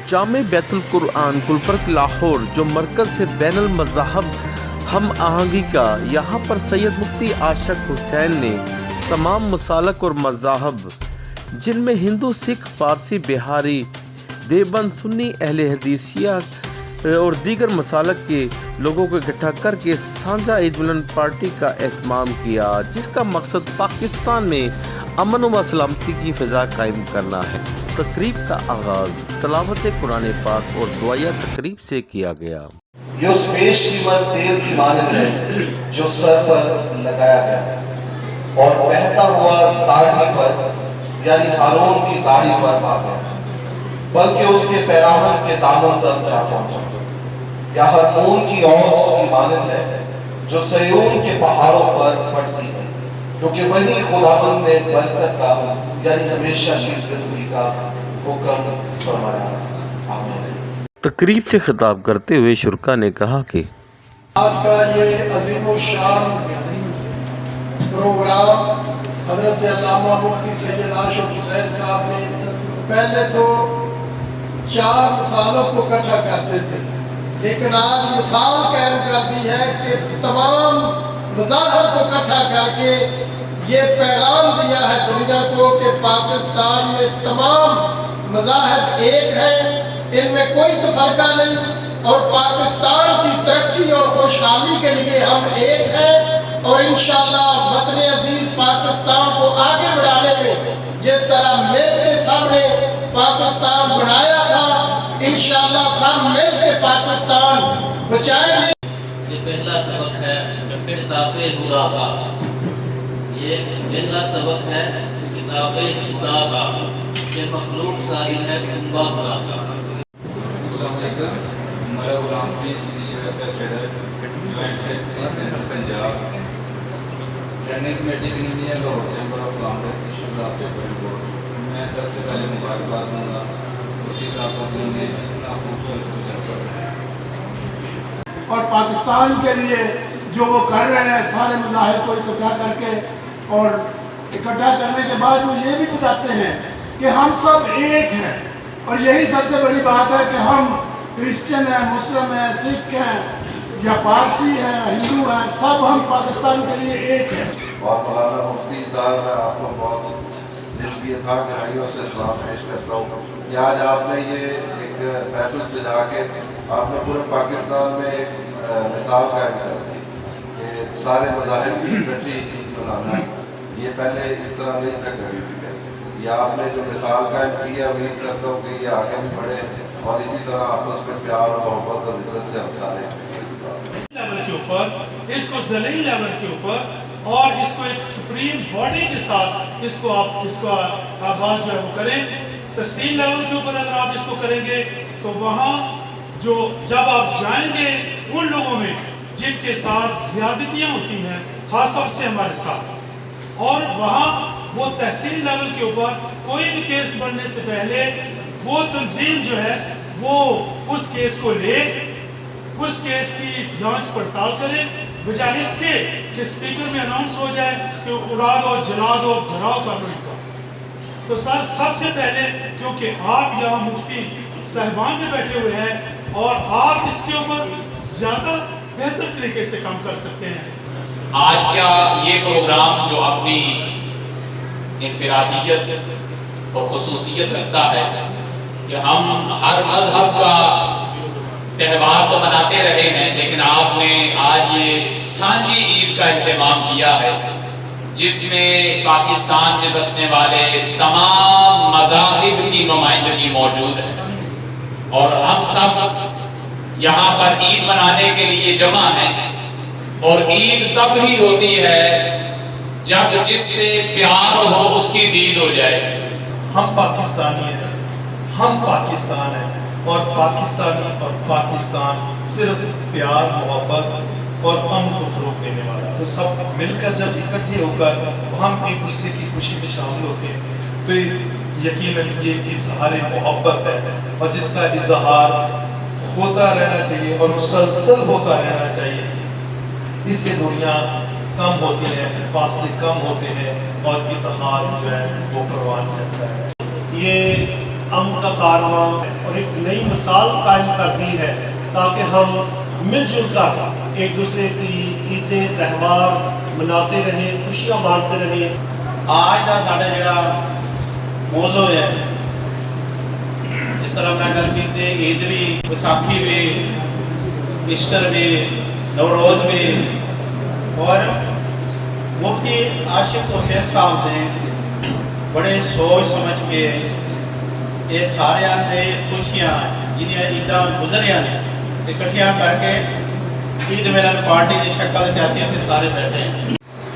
جامع بیت القرآن گلبرگ لاہور جو مرکز سے بین المذاہب ہم آہنگی کا، یہاں پر سید مفتی عاشق حسین نے تمام مسالک اور مذاہب جن میں ہندو، سکھ، پارسی، بہاری، دیوبند، سنی، اہل حدیث، شیعہ اور دیگر مسالک کے لوگوں کو اکٹھا کر کے سانجھا عید ملن پارٹی کا اہتمام کیا، جس کا مقصد پاکستان میں امن و سلامتی کی فضا قائم کرنا ہے۔ تقریب کا آغاز تلاوت قرآن پاک اور دعائیہ تقریب سے کیا گیا۔ یہ اس بیش قیمت تیل کی مانند ہے جو سر پر لگایا گیا اور بہتا ہوا داڑھی پر یعنی ہارون کی داڑھی پر آ گیا، بلکہ اس کے پیراہن کے دامن تک جا پہنچا۔ یا ہرمون کی اوس کی مانند ہے جو سیون کے پہاڑوں پر پڑتی ہے، کیونکہ وہی خداوند نے برکت کا یعنی ہمیشہ کی زندگی کا حکم فرمایا۔ آمین۔ تقریب سے خطاب کرتے ہوئے شرکا نے کہا کہ آج کا یہ عظیم و شان پروگرام حضرت علامہ مفتی سید عاشق حسین صاحب نے پہلے تو 4 مثالوں کو اکٹھا کرتے تھے، لیکن آج مثال قائم کر دی ہے کہ تمام مذاہب کو اکٹھا کر کے یہ پیغام دیا ہے دنیا کو کہ پاکستان میں تمام مذاہب ایک ہیں، ان میں کوئی تفرقہ نہیں، اور پاکستان کی ترقی اور خوشحالی کے لیے ہم ایک ہیں، اور انشاءاللہ وطن عزیز پاکستان کو آگے بڑھانے میں جس طرح مل کے سب نے پاکستان بنایا تھا، انشاءاللہ سب مل کے پاکستان بچائیں گے۔ یہ پہلا سبق ہے کتاب خدا کا، یہ پہلا سبق ہے کتاب خدا کا، یہ مخلوق سائل ہے اللہ خدا کا۔ السلام علیکم، ہمارا غلام حفیظ CFS ہیڈر، joint secretary central Punjab, standing committee کی union Lahore chamber of commerce issues of paper report. میں سب سے پہلے مبارکباد دوں گا مفتی صاحب کو، جنہوں نے اتنا خوبصورت فیصلہ کیا اور پاکستان کے لیے جو وہ کر رہے ہیں سارے مذاہب کو اکٹھا کر کے، اور اکٹھا کرنے کے بعد وہ یہ بھی بتاتے ہیں کہ ہم سب ایک ہیں، اور یہی سب سے بڑی بات ہے کہ ہم کرسچن ہیں، مسلم ہیں، سکھ ہیں یا پارسی ہیں، ہندو ہیں، سب ہم پاکستان کے لیے ایک ہیں۔ اور مولانا مفتی صاحب، میں آپ کو بہت دل کی تھا گہرائیوں سے سلام پیش کرتا ہوں کہ آج آپ نے یہ ایک محفل سجا کے آپ نے پورے پاکستان میں ایک مثال قائم کر دی کہ سارے مذاہب کی اکٹھی عید منانا، یہ پہلے اس طرح نہیں تھا کبھی بھی۔ یہ آپ نے جو مثال قائم کی ہے، امید کرتا ہوں کہ یہ آگے بھی بڑھے اور اسی طرح آپس میں پیار اور محبت اور عزت سے ہم سارے لیول کے اوپر، اس کو ضلعی لیول کے اوپر، اور اس کو ایک سپریم باڈی کے ساتھ اس کو آغاز جو ہے وہ کریں۔ تحصیل لیول کے اوپر اگر آپ اس کو کریں گے تو وہاں جو جب آپ جائیں گے ان لوگوں میں جن کے ساتھ زیادتیاں ہوتی ہیں، خاص طور سے ہمارے ساتھ، اور وہاں وہ تحصیل لیول کے اوپر کوئی بھی کیس بڑھنے سے پہلے وہ تنظیم جو ہے وہ اس کیس کو لے، اس کیس کی جانچ پڑتال کرے، بجائے اس کے کہ اسپیکر میں اناؤنس ہو جائے کہ اڑا دو، جلا دو، گھراؤ کر لو ان کا۔ تو سب سے پہلے، کیونکہ آپ یہاں مفتی صاحبان میں بیٹھے ہوئے ہیں اور آپ اس کے اوپر زیادہ بہتر طریقے سے کام کر سکتے ہیں۔ آج کا یہ پروگرام جو اپنی انفرادیت اور خصوصیت رکھتا ہے کہ ہم ہر مذہب کا تہوار تو مناتے رہے ہیں، لیکن آپ نے آج یہ سانجھی عید کا اہتمام کیا ہے جس میں پاکستان میں بسنے والے تمام مذاہب کی نمائندگی موجود ہے، اور ہم سب یہاں پر عید منانے کے لیے جمع ہیں، اور عید تب ہی ہوتی ہے جب جس سے پیار ہو اس کی دید ہو جائے۔ ہم پاکستانی ہیں، ہم پاکستان ہیں، اور پاکستانی اور پاکستان صرف پیار، محبت اور امن کو فروغ دینے والا ہے۔ تو سب مل کر جب اکٹھے ہو کر ہم ایک دوسرے کی خوشی میں شامل ہوتے ہیں تو یقیناً یہ اظہار محبت ہے، اور جس کا اظہار ہوتا رہنا چاہیے اور مسلسل ہوتا رہنا چاہیے۔ اس سے دنیا کم ہوتی ہیں، فاصلے کم ہوتے ہیں، اور اتحاد جو ہے وہ پروان چلتا ہے۔ یہ امن کا کارواں اور ایک نئی مثال قائم کر دی ہے تاکہ ہم مل جل کر ایک دوسرے کی عیدیں تہوار مناتے رہیں، خوشیاں بانٹتے رہیں۔ آج کا ساڈا جڑا موضوع ہے، جس طرح میں گل کی عید بھی، وساکھی بھی، ایسٹر بھی، نوروز بھی، اور مفتی عاشق حسین صاحب نے بڑے سوچ سمجھ کے یہ سارے دے خوشیاں جنیاں عیداں گزریاں نے اکٹھیاں کر کے عید ملن پارٹی کی شکل سیاسی سے سارے بیٹھے ہیں۔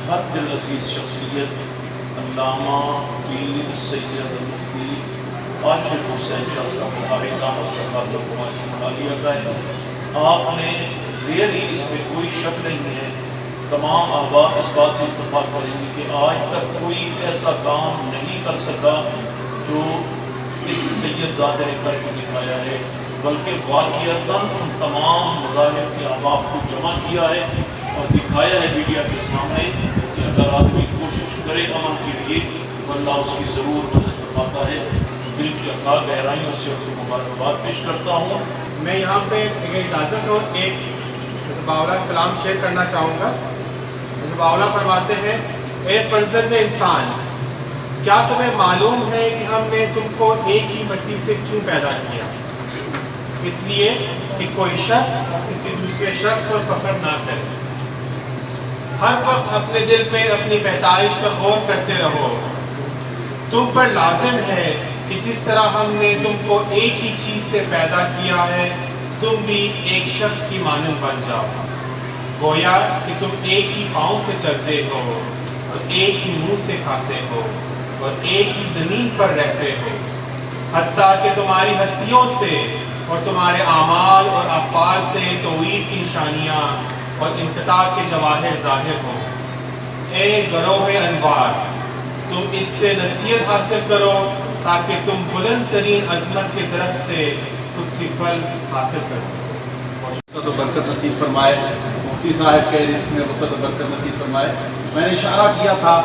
حد العزیز شخصیت علامہ پیر سید مفتی عاشق حسین کا سفر آپ نے ریئلی اس میں کوئی شک نہیں ہے، تمام احباب اس بات سے اتفاق کریں گے کہ آج تک کوئی ایسا کام نہیں کر سکا جو اس سید ذات نے کر کے دکھایا ہے، بلکہ واقعتاً ان تمام مذاہب کے احباب کو جمع کیا ہے اور دکھایا ہے میڈیا کے سامنے کہ اگر آدمی کوشش کرے امن کے لیے تو اللہ اس کی ضرور مدد فرماتا ہے۔ دل کی اتھاہ گہرائیوں سے اس کو مبارکباد پیش کرتا ہوں۔ میں یہاں پہ اگر اجازت ہو ایک باولا کلام شیئر کرنا چاہوں گا۔ باولا فرماتے ہیں، اے فرزند انسان، کیا تمہیں معلوم ہے کہ ہم نے تم کو ایک ہی مٹی سے کیوں پیدا کیا؟ اس لیے کہ کوئی شخص کسی دوسرے شخص پر فخر نہ کرے۔ ہر وقت اپنے دل پہ اپنی پیدائش پر غور کرتے رہو۔ تم پر لازم ہے کہ جس طرح ہم نے تم کو ایک ہی چیز سے پیدا کیا ہے، تم بھی ایک شخص کی مانند بن جاؤ۔ گویا کہ تم ایک ہی پاؤں سے چلتے ہو اور ایک ہی منہ سے کھاتے ہو اور ایک ہی زمین پر رہتے ہو، حتیٰ کہ تمہاری ہستیوں سے اور تمہارے اعمال اور افعال سے توحید کی نشانیاں اور انقطاع کے جواہر ظاہر ہوں۔ اے گروہ انوار، تم اس سے نصیحت حاصل کرو تاکہ تم بلند ترین عظمت کے درخت سے خود سی پھل حاصل کر سکو۔ تو برکت نصیب فرمائے، مفتی صاحب کے رزق میں وسعت و برکت نصیب فرمائے۔ میں نے اشارہ کیا تھا،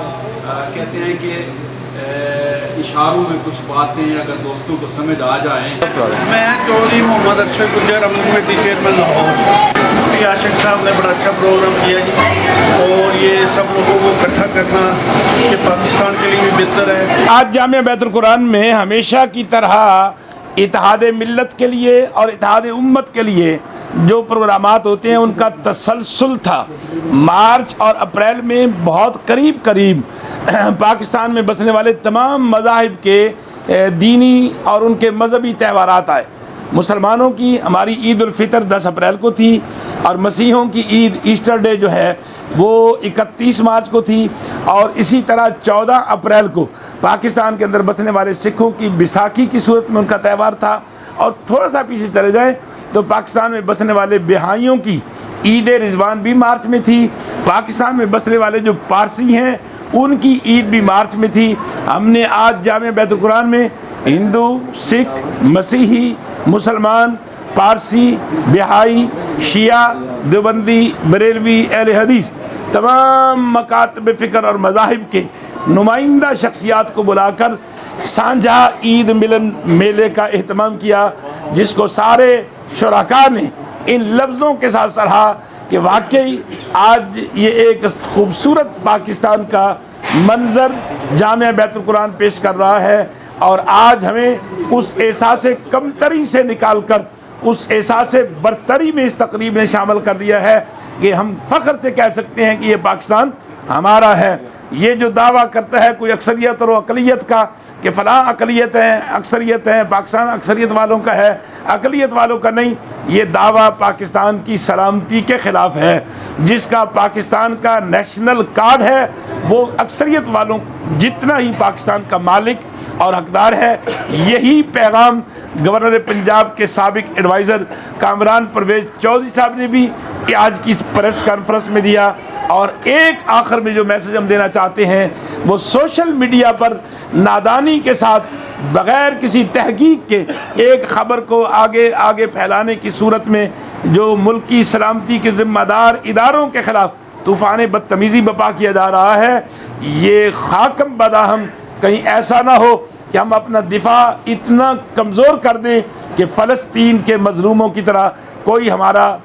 کہتے ہیں کہ اشاروں میں کچھ باتیں اگر دوستوں کو سمجھ آ جائیں۔ میں چودھری محمد ارشد گجر امن کمیٹی چیئرمین لاہور۔ مفتی عاشق صاحب نے بڑا اچھا پروگرام کیا جی، اور یہ سب لوگوں کو اکٹھا کرنا یہ پاکستان کے لیے بھی بہتر ہے۔ آج جامعہ بیت القرآن میں ہمیشہ کی طرح اتحاد ملت کے لیے اور اتحاد امت کے لیے جو پروگرامات ہوتے ہیں ان کا تسلسل تھا۔ مارچ اور اپریل میں بہت قریب پاکستان میں بسنے والے تمام مذاہب کے دینی اور ان کے مذہبی تہوارات آئے۔ مسلمانوں کی ہماری عید الفطر 10 اپریل کو تھی، اور مسیحوں کی عید ایسٹر ڈے جو ہے وہ 31 مارچ کو تھی، اور اسی طرح 14 اپریل کو پاکستان کے اندر بسنے والے سکھوں کی بیساکھی کی صورت میں ان کا تہوار تھا۔ اور تھوڑا سا پیچھے چلے جائیں تو پاکستان میں بسنے والے بہائیوں کی عید رضوان بھی مارچ میں تھی۔ پاکستان میں بسنے والے جو پارسی ہیں ان کی عید بھی مارچ میں تھی۔ ہم نے آج جامعہ بیت القرآن میں ہندو، سکھ، مسیحی، مسلمان، پارسی، بہائی، شیعہ، دیوبندی، بریلوی، اہل حدیث، تمام مکاتب فکر اور مذاہب کے نمائندہ شخصیات کو بلا کر سانجھا عید ملن میلے کا اہتمام کیا، جس کو سارے شرکاء نے ان لفظوں کے ساتھ سراہا کہ واقعی آج یہ ایک خوبصورت پاکستان کا منظر جامعہ بیت القرآن پیش کر رہا ہے، اور آج ہمیں اس احساس کمتری سے نکال کر اس احساس برتری میں اس تقریب نے شامل کر دیا ہے کہ ہم فخر سے کہہ سکتے ہیں کہ یہ پاکستان ہمارا ہے۔ یہ جو دعویٰ کرتا ہے کوئی اکثریت اور اقلیت کا کہ فلاں اقلیت ہے، اکثریت ہے، پاکستان اکثریت والوں کا ہے، اقلیت والوں کا نہیں، یہ دعویٰ پاکستان کی سلامتی کے خلاف ہے۔ جس کا پاکستان کا نیشنل کارڈ ہے وہ اکثریت والوں جتنا ہی پاکستان کا مالک اور حقدار ہے۔ یہی پیغام گورنر پنجاب کے سابق ایڈوائزر کامران پرویز چودھری صاحب نے بھی آج کی پریس کانفرنس میں دیا۔ اور ایک آخر میں جو میسج ہم دینا چاہتے ہیں وہ سوشل میڈیا پر نادانی کے ساتھ بغیر کسی تحقیق کے ایک خبر کو آگے پھیلانے کی صورت میں جو ملک کی سلامتی کے ذمہ دار اداروں کے خلاف طوفان بدتمیزی بپا کیا جا رہا ہے، یہ خاکم بداہم کہیں ایسا نہ ہو کہ ہم اپنا دفاع اتنا کمزور کر دیں کہ فلسطین کے مظلوموں کی طرح کوئی ہمارا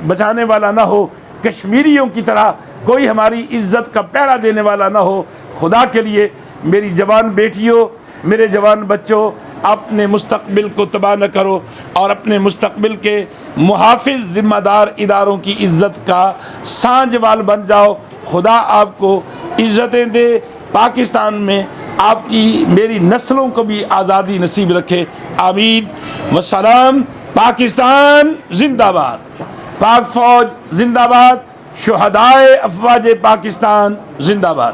بچانے والا نہ ہو، کشمیریوں کی طرح کوئی ہماری عزت کا پہرا دینے والا نہ ہو۔ خدا کے لیے میری جوان بیٹیوں، میرے جوان بچوں، اپنے مستقبل کو تباہ نہ کرو اور اپنے مستقبل کے محافظ ذمہ دار اداروں کی عزت کا سانجوال بن جاؤ۔ خدا آپ کو عزتیں دے، پاکستان میں آپ کی میری نسلوں کو بھی آزادی نصیب رکھے، آمین والسلام۔ پاکستان زندہ باد، پاک فوج زندہ باد، شہدائے افواج پاکستان زندہ باد۔